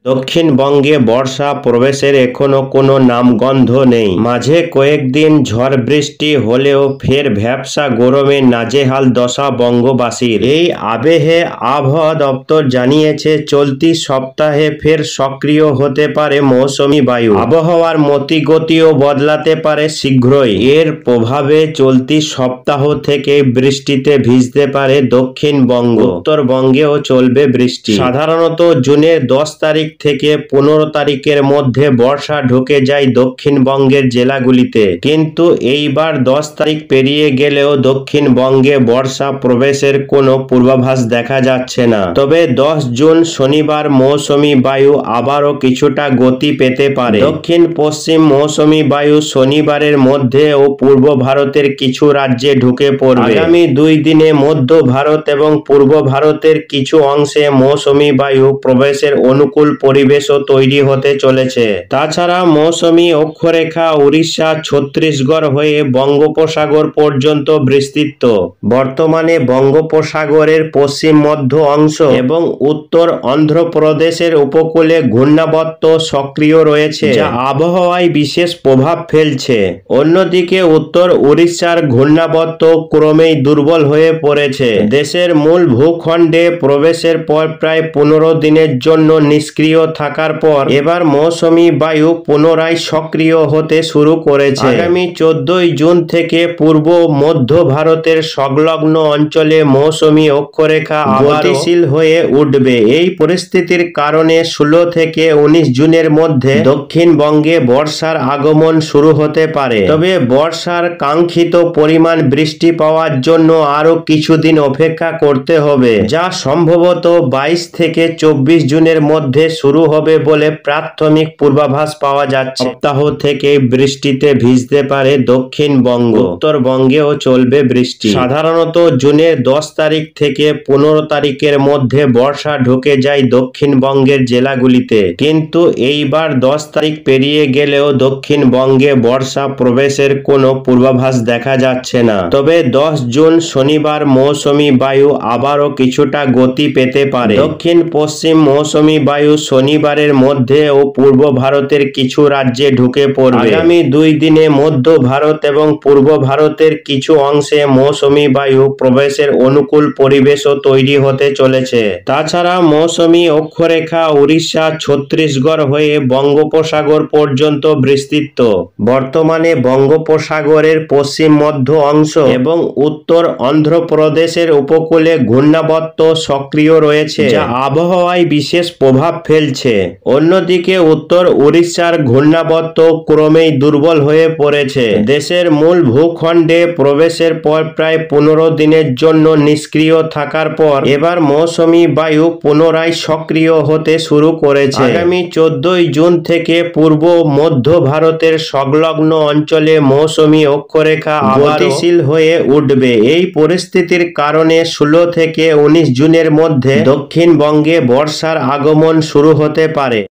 দক্ষিণবঙ্গে বর্ষা প্রবেশের এখনো কোনো নামগন্ধ নেই। মাঝে কয়েকদিন ঝড় বৃষ্টি হলেও ফের ভ্যাপসা গরমে নাজেহাল দশা বঙ্গবাসীর। এই আবহে আবহাওয়া দপ্তর জানিয়েছে চলতি সপ্তাহে ফের সক্রিয় হতে পারে মৌসুমী বায়ু। আবহাওয়ার মতিগতিও বদলাতে পারে শীঘ্রই। এর প্রভাবে চলতি সপ্তাহ থেকে বৃষ্টিতে ভিজতে পারে দক্ষিণবঙ্গ। উত্তরবঙ্গেও চলবে বৃষ্টি। সাধারণত জুনের 10 তারিখ থেকে 15 তারিখের মধ্যে বর্ষা ঢুকে যায় দক্ষিণবঙ্গের জেলাগুলিতে, কিন্তু এইবার 10 তারিখ পেরিয়ে গেলেও দক্ষিণবঙ্গে বর্ষা প্রবেশের কোনো পূর্বাভাস দেখা যাচ্ছে না। তবে 10 জুন শনিবার মৌসুমী বায়ু আবারও কিছুটা গতি পেতে পারে। দক্ষিণ পশ্চিম মৌসুমী বায়ু শনিবারের মধ্যে ও পূর্ব ভারতের কিছু রাজ্যে ঢুকে পড়বে। আগামী 2 দিনে মধ্য ভারত এবং পূর্ব ভারতের কিছু অংশে মৌসুমী বায়ু প্রবেশের অনুকূল পরিবেশও তৈরি হতে চলেছে। তাছাড়া মৌসুমী অক্ষরেখা উড়িষ্যা ছত্তিশগড় হয়ে বঙ্গোপসাগর পর্যন্ত বিস্তৃত। বর্তমানে বঙ্গোপসাগরের পশ্চিম মধ্য অংশ এবং উত্তর অন্ধ্রপ্রদেশের উপকূলে ঘূর্ণাবর্ত সক্রিয় রয়েছে, যা আবহাওয়ায় বিশেষ প্রভাব ফেলছে। অন্যদিকে উত্তর উড়িষ্যার ঘূর্ণাবর্ত ক্রমেই দুর্বল হয়ে পড়েছে। দেশের মূল ভূখণ্ডে প্রবেশের পর প্রায় 15 দিনের জন্য নিষ্ক্রিয় থাকার পর এবার মৌসুমী বায়ু পুনরায় সক্রিয় হতে শুরু করেছে। আগামী 14 জুন থেকে পূর্ব মধ্য ভারতের সংলগ্ন অঞ্চলে মৌসুমী অক্ষরেখা গতিশীল হয়ে উঠবে। এই পরিস্থিতির কারণে 16 থেকে 19 জুনের মধ্যে দক্ষিণবঙ্গে বর্ষার আগমন শুরু হতে পারে। তবে বর্ষার কাঙ্ক্ষিত পরিমাণ বৃষ্টি পাওয়ার জন্য আরো কিছুদিন অপেক্ষা করতে হবে, যা সম্ভবত 22 থেকে 24 জুনের মধ্যে শুরু হবে বলে প্রাথমিক পূর্বাভাস পাওয়া যাচ্ছে। সপ্তাহ থেকে বৃষ্টিতে ভিজতে পারে দক্ষিণবঙ্গ। উত্তরবঙ্গেও চলবে বৃষ্টি। সাধারণত জুনের 10 তারিখ থেকে 15 তারিখের মধ্যে বর্ষা ঢুকে যায় দক্ষিণবঙ্গের জেলাগুলিতে, কিন্তু এইবার 10 তারিখ পেরিয়ে গেলেও দক্ষিণবঙ্গে বর্ষা প্রবেশের কোনো পূর্বাভাস দেখা যাচ্ছে না। তবে 10 জুন শনিবার মৌসুমী বায়ু আবারও কিছুটা গতি পেতে পারে। দক্ষিণ পশ্চিম মৌসুমী বায়ু শনিবারের মধ্যে ও পূর্ব ভারতের কিছু রাজ্যে ঢুকে পড়বে। আগামী 2 দিনে মধ্য ভারত এবং পূর্ব ভারতের কিছু অংশে মৌসুমী বায়ু প্রবেশের অনুকূল পরিবেশও তৈরি হতে চলেছে। তাছাড়া মৌসুমী অক্ষরেখা উড়িষ্যা ছত্তিশগড় হয়ে বঙ্গোপসাগর পর্যন্ত বিস্তৃত। বর্তমানে বঙ্গোপসাগরের পশ্চিম মধ্য অংশ এবং উত্তর অন্ধ্রপ্রদেশের উপকূলে ঘূর্ণাবর্ত সক্রিয় রয়েছে, যা আবহাওয়ায় বিশেষ প্রভাব ফেলছে। অন্যদিকে উত্তর উড়িষ্যার ঘূর্ণাবর্ত ক্রমেই দুর্বল হয়ে পড়েছে। দেশের মূল ভূখণ্ডে প্রবেশের পর প্রায় 15 দিনের জন্য নিষ্ক্রিয় থাকার পর এবার মৌসুমী বায়ু পুনরায় সক্রিয় হতে শুরু করেছে। আগামী 14 জুন থেকে পূর্ব মধ্য ভারতের সংলগ্ন অঞ্চলে মৌসুমী অক্ষরেখা গতিশীল হয়ে উঠবে। এই পরিস্থিতির কারণে 16 থেকে 19 জুনের মধ্যে দক্ষিণবঙ্গে বর্ষার আগমন শুরু হতে পারে।